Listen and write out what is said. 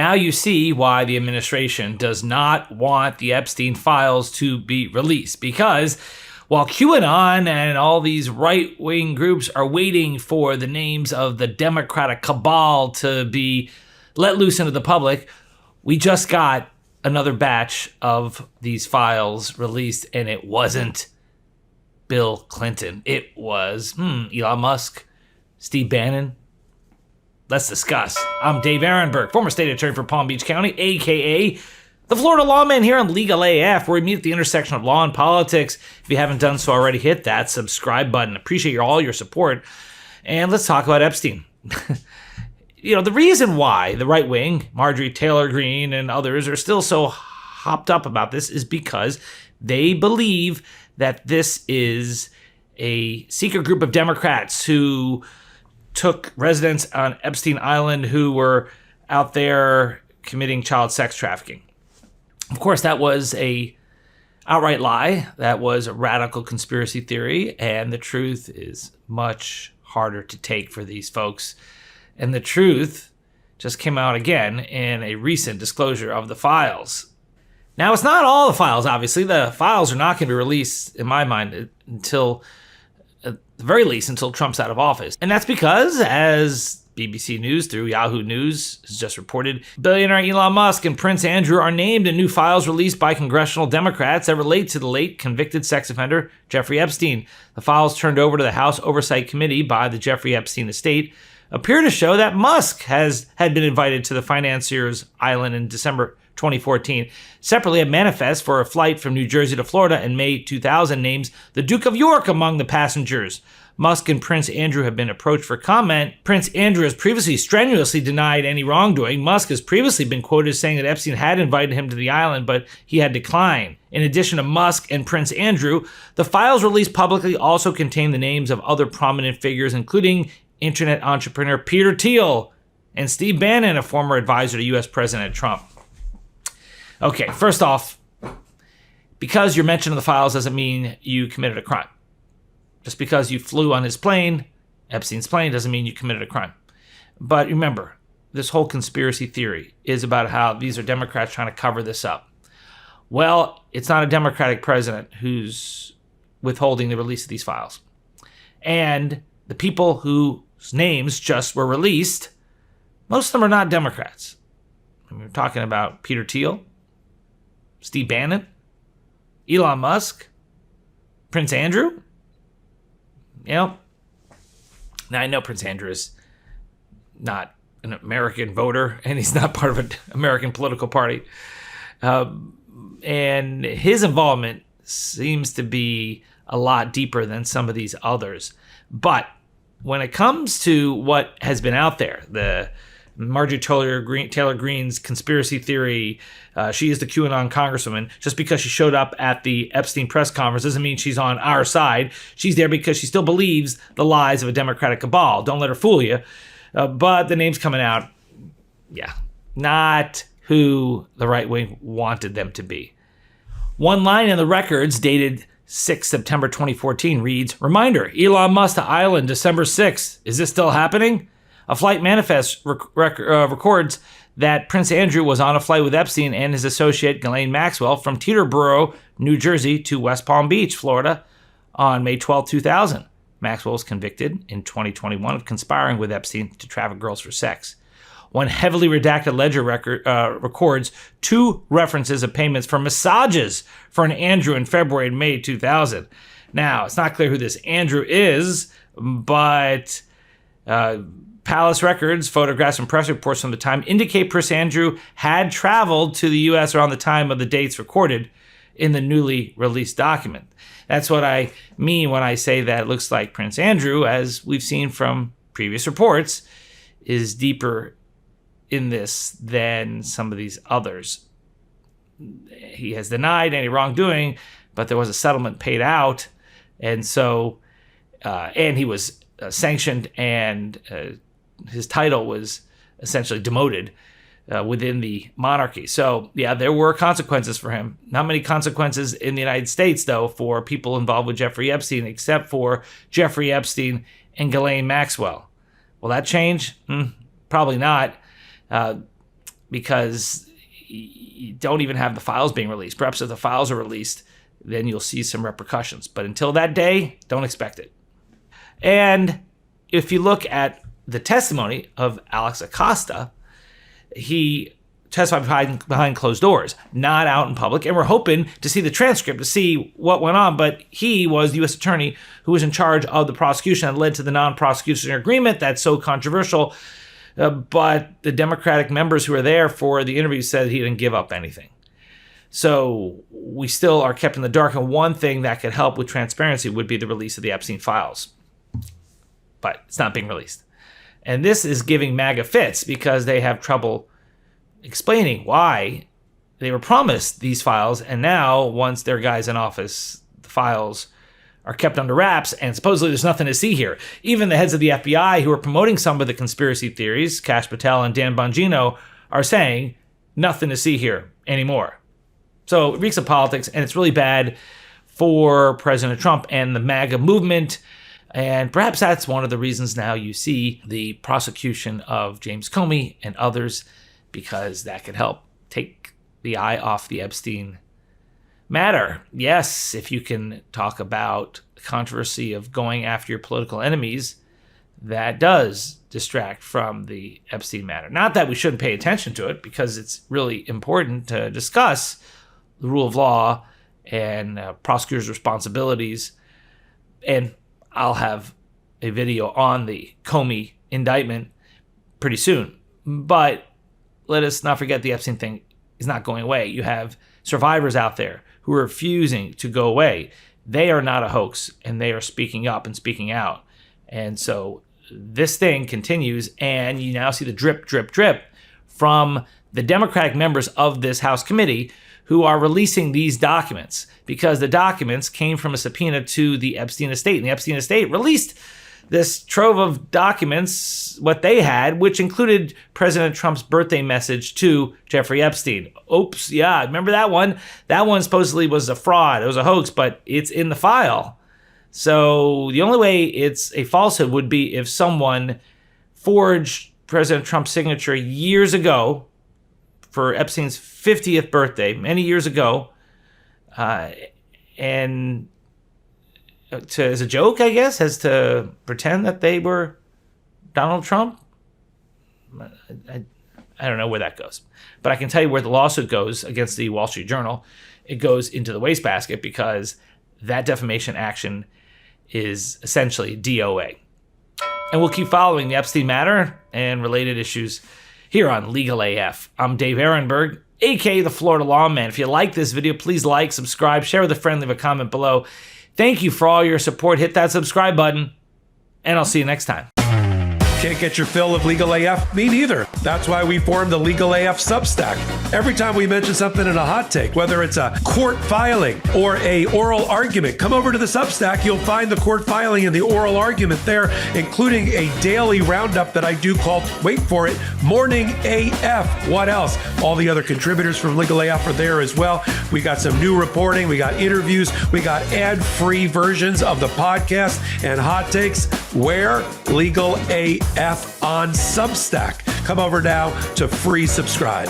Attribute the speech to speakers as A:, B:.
A: Now you see why the administration does not want the Epstein files to be released, because while QAnon and all these right-wing groups are waiting for the names of the Democratic cabal to be let loose into the public, we just got another batch of these files released, and it wasn't Bill Clinton. It was Elon Musk, Steve Bannon. Let's discuss. I'm Dave Aronberg, former state attorney for Palm Beach County, a.k.a. the Florida LawMan, here on Legal AF, where we meet at the intersection of law and politics. If you haven't done so already, hit that subscribe button. Appreciate all your support. And let's talk about Epstein. The reason why the right wing, Marjorie Taylor Greene and others, are still so hopped up about this is because they believe that this is a secret group of Democrats who took residents on Epstein Island who were out there committing child sex trafficking. Of course, that was a outright lie. That was a radical conspiracy theory, and the truth is much harder to take for these folks. And the truth just came out again in a recent disclosure of the files. Now, it's not all the files, obviously. The files are not going to be released, in my mind, until, at the very least, until Trump's out of office. And that's because, as BBC News through Yahoo News has just reported, billionaire Elon Musk and Prince Andrew are named in new files released by congressional Democrats that relate to the late convicted sex offender Jeffrey Epstein. The files turned over to the House Oversight Committee by the Jeffrey Epstein estate appear to show that Musk had been invited to the financier's island in December 2014. Separately, a manifest for a flight from New Jersey to Florida in May 2000 names the Duke of York among the passengers. Musk and Prince Andrew have been approached for comment. Prince Andrew has previously strenuously denied any wrongdoing. Musk has previously been quoted as saying that Epstein had invited him to the island, but he had declined. In addition to Musk and Prince Andrew, the files released publicly also contain the names of other prominent figures, including internet entrepreneur Peter Thiel and Steve Bannon, a former advisor to U.S. President Trump. Okay, first off, because you're mentioned in the files doesn't mean you committed a crime. Just because you flew on his plane, Epstein's plane, doesn't mean you committed a crime. But remember, this whole conspiracy theory is about how these are Democrats trying to cover this up. Well, it's not a Democratic president who's withholding the release of these files. And the people whose names just were released, most of them are not Democrats. We're talking about Peter Thiel, Steve Bannon, Elon Musk, Prince Andrew. Now I know Prince Andrew is not an American voter, and he's not part of an American political party. And his involvement seems to be a lot deeper than some of these others. But when it comes to what has been out there, the Marjorie Taylor Greene's conspiracy theory, she is the QAnon congresswoman. Just because she showed up at the Epstein press conference doesn't mean she's on our side. She's there because she still believes the lies of a Democratic cabal. Don't let her fool you. But the name's coming out, not who the right wing wanted them to be. One line in the records dated 6 September 2014 reads, "Reminder, Elon Musk to island December 6th. Is this still happening?" A flight manifest records that Prince Andrew was on a flight with Epstein and his associate Ghislaine Maxwell from Teterboro, New Jersey to West Palm Beach, Florida on May 12, 2000. Maxwell was convicted in 2021 of conspiring with Epstein to traffic girls for sex. One heavily redacted ledger records 2 references of payments for massages for an Andrew in February and May 2000. Now, it's not clear who this Andrew is, but Palace records, photographs, and press reports from the time indicate Prince Andrew had traveled to the U.S. around the time of the dates recorded in the newly released document. That's what I mean when I say that it looks like Prince Andrew, as we've seen from previous reports, is deeper in this than some of these others. He has denied any wrongdoing, but there was a settlement paid out, and so and he was sanctioned, and his title was essentially demoted within the monarchy. So yeah, there were consequences for him. Not many consequences in the United States, though, for people involved with Jeffrey Epstein, except for Jeffrey Epstein and Ghislaine Maxwell. Will that change? Probably not. because you don't even have the files being released. Perhaps if the files are released, then you'll see some repercussions. But until that day, don't expect it. And if you look at the testimony of Alex Acosta, he testified behind closed doors, not out in public. And we're hoping to see the transcript to see what went on. But he was the U.S. attorney who was in charge of the prosecution that led to the non-prosecution agreement that's so controversial. But the Democratic members who were there for the interview said he didn't give up anything. So we still are kept in the dark. And one thing that could help with transparency would be the release of the Epstein files. But it's not being released. And this is giving MAGA fits because they have trouble explaining why they were promised these files. And now, once their guy's in office, the files are kept under wraps, and supposedly there's nothing to see here. Even the heads of the FBI who are promoting some of the conspiracy theories, Kash Patel and Dan Bongino, are saying nothing to see here anymore. So it reeks of politics, and it's really bad for President Trump and the MAGA movement. And perhaps that's one of the reasons now you see the prosecution of James Comey and others, because that could help take the eye off the Epstein matter. Yes, if you can talk about the controversy of going after your political enemies, that does distract from the Epstein matter. Not that we shouldn't pay attention to it, because it's really important to discuss the rule of law and prosecutors' responsibilities. And I'll have a video on the Comey indictment pretty soon. But let us not forget the Epstein thing is not going away. You have survivors out there who are refusing to go away. They are not a hoax, and they are speaking up and speaking out. And so this thing continues, and you now see the drip, drip, drip from the Democratic members of this House committee who are releasing these documents, because the documents came from a subpoena to the Epstein estate. And the Epstein estate released this trove of documents, what they had, which included President Trump's birthday message to Jeffrey Epstein. Oops, yeah, remember that one? That one supposedly was a fraud. It was a hoax, but it's in the file. So the only way it's a falsehood would be if someone forged President Trump's signature years ago for Epstein's 50th birthday, many years ago, and as a joke, I guess, as to pretend that they were Donald Trump. I don't know where that goes. But I can tell you where the lawsuit goes against the Wall Street Journal. It goes into the wastebasket, because that defamation action is essentially DOA. And we'll keep following the Epstein matter and related issues here on Legal AF. I'm Dave Aronberg, aka the Florida LawMan. If you like this video, please like, subscribe, share with a friend, leave a comment below. Thank you for all your support. Hit that subscribe button, and I'll see you next time.
B: Can't get your fill of Legal AF? Me neither. That's why we formed the Legal AF substack. Every time we mention something in a hot take, whether it's a court filing or a oral argument, come over to the substack. You'll find the court filing and the oral argument there, including a daily roundup that I do called, wait for it, Morning AF. What else? All the other contributors from Legal AF are there as well. We got some new reporting. We got interviews. We got ad-free versions of the podcast and hot takes. Where? Legal AF on Substack. Come over now to free subscribe.